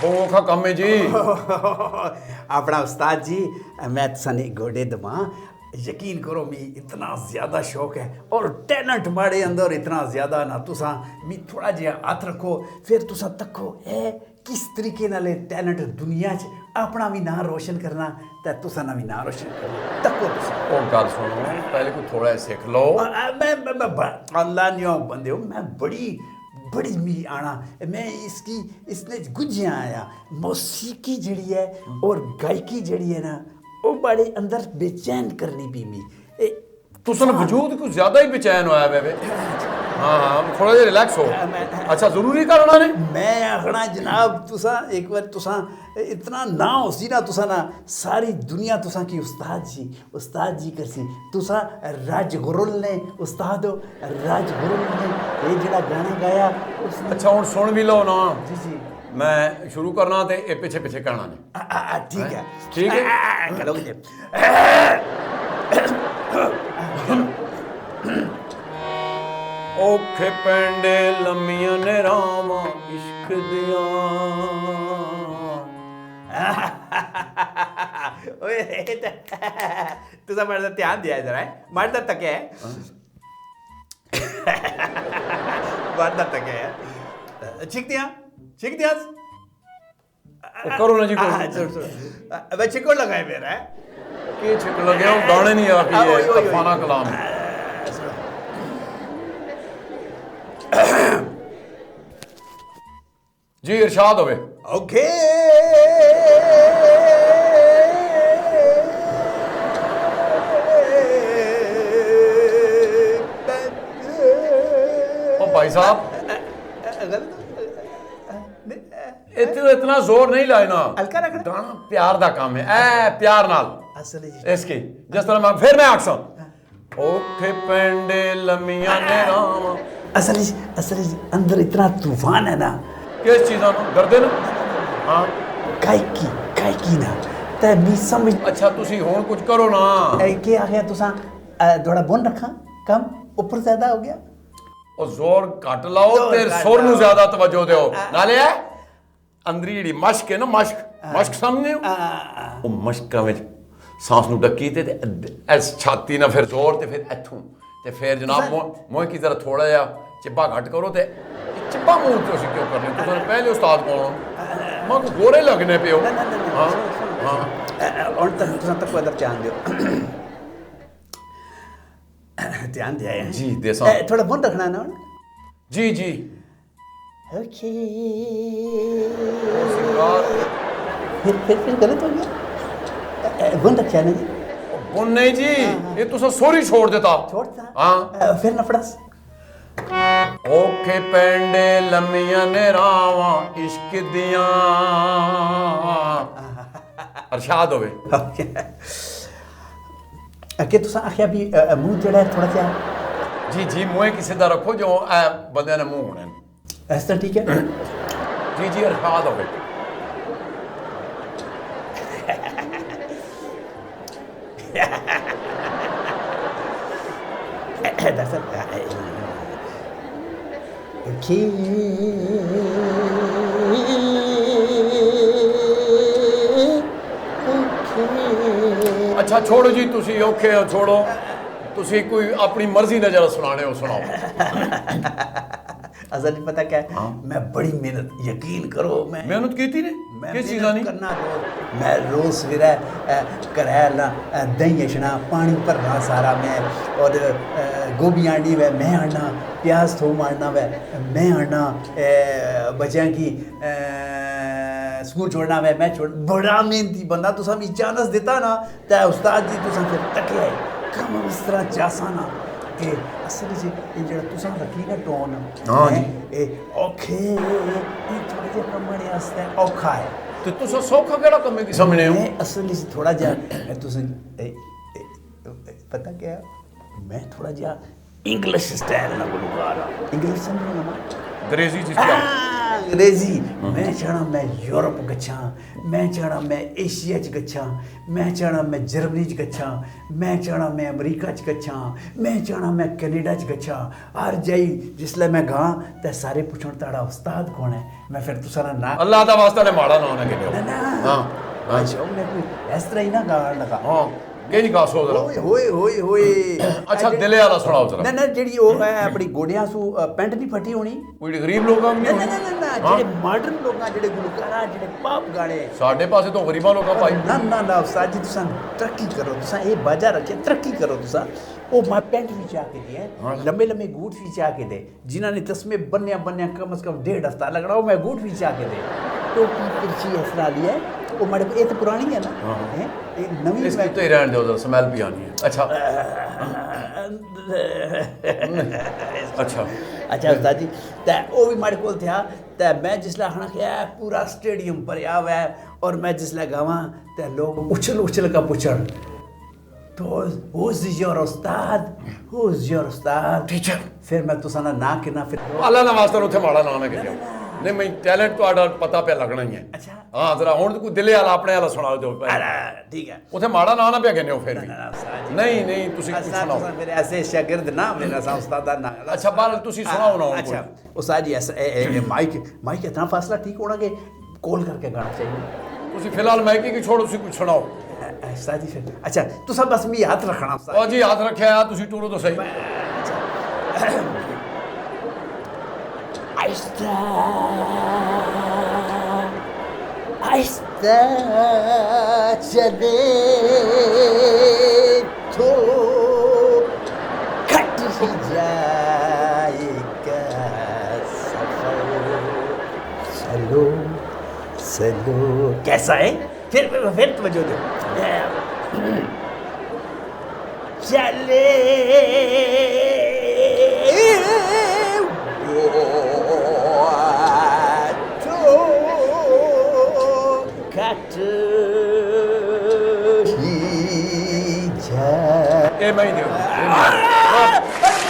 बहुखा कम है जी। अपना उस्ताद जी, मैं तुसाने गोडे दवा, यकीन करो मी इतना ज़्यादा शौक है और टैलेंट माड़े अंदर इतना ज़्यादा ना, तुसा मी थोड़ा जिहा हथ रखो फिर तुसा तको है किस तरीके नाल टैलेंट दुनिया च अपना भी नाम रोशन करना ते तुसा ना भी नाम रोशन करना, तको तुसा। ओ गल सुनो, पहले को थोड़ा सीख लो। मैं अल्लाह ने बंदे हो, मैं बड़ी मी आना, मैं इसने गुज्जियाँ आया मौसीकी जड़ी है और गायकी जड़ी है ना, वो बड़े अंदर बेचैन करनी भी मी तुसन वजूद कुछ ज्यादा ही बेचैन होया बेबे। हाँ हाँ, थोड़ा जिहा रिलैक्स हो। अच्छा जरूरी करना ने मैं आखना जनाब, तुसा एक बार तुसा इतना ना हो सी ना, तुसा ना सारी दुनिया तुसा की उस्ताद जी करसी। तुसा राजगुरुल ने उस्ताद हो, राजगुरुल ने ये जड़ा गाना गाया उसने। अच्छा हुण सुन भी लो ना। जी जी, मैं शुरू करना ते ए पिछे पिछे करना ने। ठीक है ठीक है। करो मुझे। औखे पेंडे लम्मियां ने रामा इश्क दियां। तुझा माझा ध्यान दिया जरा, माझा तक है माझा तक है। ठीक दिया करो ना जी मैं छिको लगाए मेरा है के छिक लगे हो, गाने नहीं आती है अफाना कलाम। जी इरशाद होवे। ओके। ओ भाई साहब इतना जोर नहीं लाना, हल्का रखना। गाना प्यार दा काम है, ए प्यार नाल असल इसकी जिस तरह फिर मैं आखसा ओखे पेंडे लम्मियां ने रामा। असल अंदर इतना तूफान है ना, किस चीज़ा ना डरदे ना। हाँ गायकी ना ते मी समझ। अच्छा तुसी हुण कुछ करो ना। के आ गया तुसा थोड़ा बुन रखा, कम ऊपर ज्यादा हो गया। और जोर घट लाओ ते सुर नूं ज्यादा तवज्जो दिओ, नाले है अंदरी जेहड़ी मश्क है ना, मश्क समझदे हो, वो मश्कां विच सांस नूं डकी ते इस छाती ना फिर जोर ते फिर इत्थों ते फिर जनाब मोह की जरा थोड़ा जिहा चिब्बा घट करो ते चिब्बा मूंह तुसी क्यों करने, तुसी पहले उस्ताद कौन हो, मैं को गोरे लगने पे हो। हाँ हाँ और तुसा तक अदब ध्यान दियो, ध्यान दिया है जी देसा थोड़ा बुन रखना ना। जी जी ओके। फिर गलत हो गया, बुन रखा ना जी। बुन नहीं जी, ये तुसा सोरी छोड़ देता। छोड़ता हाँ फिर नफड़स। ओखे पेंडे लम्मियां ने रावा इश्क दियां। अरशाद होवे। कि तुसा आखिया भी मुंह जड़ा है थोड़ा सा। जी जी मुँह किसी दा रखो जो बंदे ने मुंह होने। ऐसा ठीक है। जी जी अरशाद होवे। अच्छा छोड़ो जी, तुसी औखे हो छोड़ो, तुसी कोई अपनी मर्जी ने जरा सुनाने हो सुनाओ। असल नहीं पता क्या है, मैं बड़ी मेहनत, यकीन करो मैं मेहनत की थी ने किस चीज़ा नहीं करना मैं रोज सवेरे करैला दही अछना पानी भरना सारा मैं, और गोभी आनी वै मैं आना, प्याज थोम आना वै मैं आना, बच्चों की स्कूल छोड़ना वै मैं छोड़, बड़ा मेहनती बंदा। तुसा मी चांस देता ना तो उस्ताद जी तुसा फिर तकिया कम इस तरह चासा ना कि असल जी जेड़ा तुसा रखी ना टोन ए औखे थोड़ा जिहा कम्मने आस्ते औखा है। तो तुसा सौखा केड़ा कम्मे दी समझने हो? असल थोड़ा जिहा तुसा पता क्या मैं थोड़ा जिहा इंग्लिश स्टाइल ना बोलूँगा, इंग्लिश समझो ना अंग्रेजी चीज क्या? अंग्रेजी मैं चाहना मैं यूरोप गच्छा मैं चाहना मैं एशिया च गच्छा मैं चाहना मैं जर्मनी च गच्छा मैं चाहना मैं अमरीका च गच्छा मैं चाहना मैं कनेडा च गच्छा हर जाई जिसले मैं गा ते सारे पुछण ताड़ा उस्ताद कौन है मैं फिर तुसा ना अल्लाह दा वास्ता ने माड़ा ना होने के ना हाँ अच्छा मैं कोई इस तरह ही ना गा लगा हाँ के नहीं गा सो जरा होए होए होए होए अच्छा दिले वाला सुनाओ जरा ना ना जेडी ਉਹ ਆਪਣੀ ਗੋਡਿਆਂ ਸੂ ਪੈਂਟ ਨਹੀਂ ਫਟੀ ਹੋਣੀ ਕੋਈ ਗਰੀਬ ਲੋਕਾਂ ਨੂੰ ਨਾ ਨਹੀਂ ਨਾ ਹੋਣੀ ਨਾ ਨਾ ਜਿਹੜੇ ਮਾਡਰਨ ਲੋਕਾਂ ਜਿਹੜੇ ਗੁਲਕਾਰਾ ਜਿਹੜੇ ਪਾਪ ਗਾਣੇ ਸਾਡੇ ਪਾਸੇ ਤੋਂ ਗਰੀਬਾਂ ਲੋਕਾਂ ਭਾਈ ਨਾ ਨਾ ਨਾ ਉਸਤਾਦ ਜੀ ਤੁਸੀਂ ਤਰੱਕੀ ਕਰੋ ਤੁਸੀਂ ਇਹ ਬਾਜਾ ਰੱਖੇ ਤਰੱਕੀ ਕਰੋ ਤੁਸੀਂ ਉਹ ਮੈਂ ਪੈਂਟ ਵਿੱਚ ਆ ਕੇ ਦਿਆ ਲੰਬੇ ਲੰਬੇ ਗੂਟ ਵਿੱਚ ਆ ਕੇ ਦੇ ਜਿਨ੍ਹਾਂ ਨੇ ਤਸਮੇ ਬੰਨਿਆ ਬੰਨਿਆ ਕਮ ਸੇ ਕਮ 1.5 ਹਫ਼ਤਾ ਲੱਗਣਾ ਉਹ ਮੈਂ ਗੂਟ ਵਿੱਚ ਆ ਕੇ ਦੇ ਟੋਪੀ ਤਿਰਛੀ ਇਸ ਤਰ੍ਹਾਂ ਲਈ ਹੈ ਉਹ ਮਾੜੇ ਇਹ ਤਾਂ ਪੁਰਾਣੀ ਹੈ ਨਾ ਇਹ ਨਵੀਂ ਇਸ ਤੇ ਰਹਿਣ ਦਿਓ ਜਰਾ ਸਮੈਲ ਵੀ ਆਣੀ ਹੈ ਅੱਛਾ ਅੱਛਾ अच्छा उस्ताद जी ते वो भी माड़े कोल था ते मैं जिसले आखना कि पूरा स्टेडियम भरिया हुआ है और मैं जिसले गावां ते लोग उछल उछल का पुछण तो who's your उस्ताद टीचर फिर मैं तुसा ना कि ना फिर ਅੱਲਾ ਦਾ ਵਾਸਤਾ ਉੱਥੇ ਮਾੜਾ ਨਾ ਨਾ ਕਰਿਓ ਨਹੀਂ ਮੈਂ ਟੈਲੈਂਟ ਤੁਹਾਡਾ ਪਤਾ ਪਿਆ ਲੱਗਣਾ ਹੀ ਹੈ अच्छा ਹਾਂ ਜਰਾ ਹੁਣ ਕੋਈ ਦਿਲੇ ਵਾਲਾ ਆਪਣੇ ਵਾਲਾ ਸੁਣਾ ਦਿਓ ठीक है ਉੱਥੇ ਮਾੜਾ ਨਾ ਪਿਆ ਕਹਿੰਦੇ ਹੋ ਫਿਰ ਵੀ उस्ताद जी ਨਹੀਂ ਨਹੀਂ ਤੁਸੀਂ ਕੁਝ उस्ताद ਸੁਣਾਓ तुसा मेरे ऐसे शागिर्द ना मेरा सा उस्ताद ना अच्छा बाल तुसी सुनाओ ना उनको। अच्छा उस्ताद जी ऐसा माइक इतना फासला ठीक होना कि कॉल करके गाना चाहिए ਤੁਸੀਂ ਫਿਲਹਾਲ ਮਾਈਕੀ ਕੀ ਛੋੜੋ ਤੁਸੀਂ ਕੁਝ ਸੁਣਾਓ उस्ताद जी फिर अच्छा तुसा बस मी हाथ रखना उस्ताद ਉਹ ਜੀ ਹੱਥ ਰੱਖਿਆ ਆ ਤੁਸੀਂ ਟੂਰੋ ਤਾਂ ਸਹੀ आहिस्ता आहिस्ता चले तो कट ही जाएगा सफर चलो चलो कैसा है फिर तवज्जो दो चले ਇਹ ਮੈਂ ਹੀ ਦਿਓ ਇਹ ਮੈਂ।